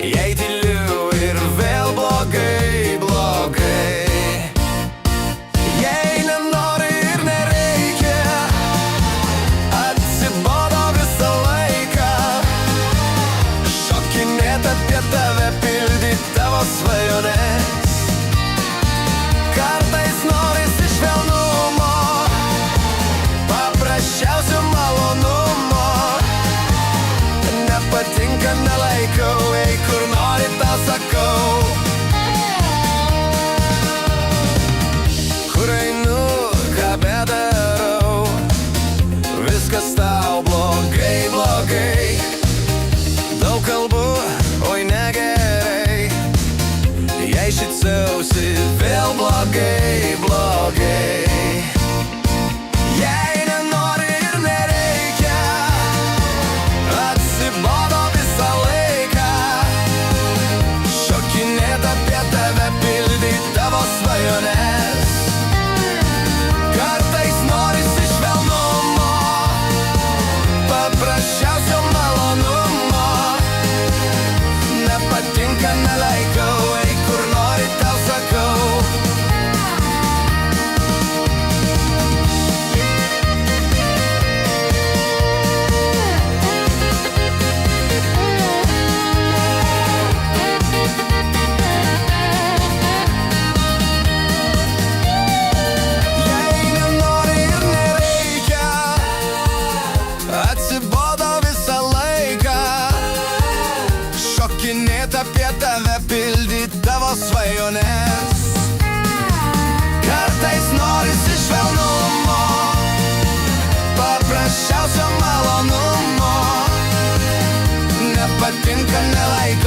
Jei tyliu ir vėl blogai, blogai. Jei nenori ir nereikia, atsibodo visą laiką šokinėt apie tave, pildyt tavo svajones. Kartais norisi švelnumo, paprasčiausio malonumo. Nepatinka, nelaikau, ei kur nori tą sakau. Kur einu, ką bedarau, viskas tau blogai, blogai. Daug kalbu, oi negerai, jei šypsausi vėl blogai, blogai. Jei nenori ir nereikia, atsibodo visą laiką šokinėt apie tave, pildyt tavo svajones. Kartais norisi švelnumo, paprasčiausio malonumo. Nepatinka, nelaikau, ei kur nori tau sakau. Jei nenori ir nereikia, atsibodo visą laiką šokinėt apie tave, pildyt tavo svajones. Kartais norisi švelnumo, paprasčiausio malonumo. Nepatinka, nelaikau.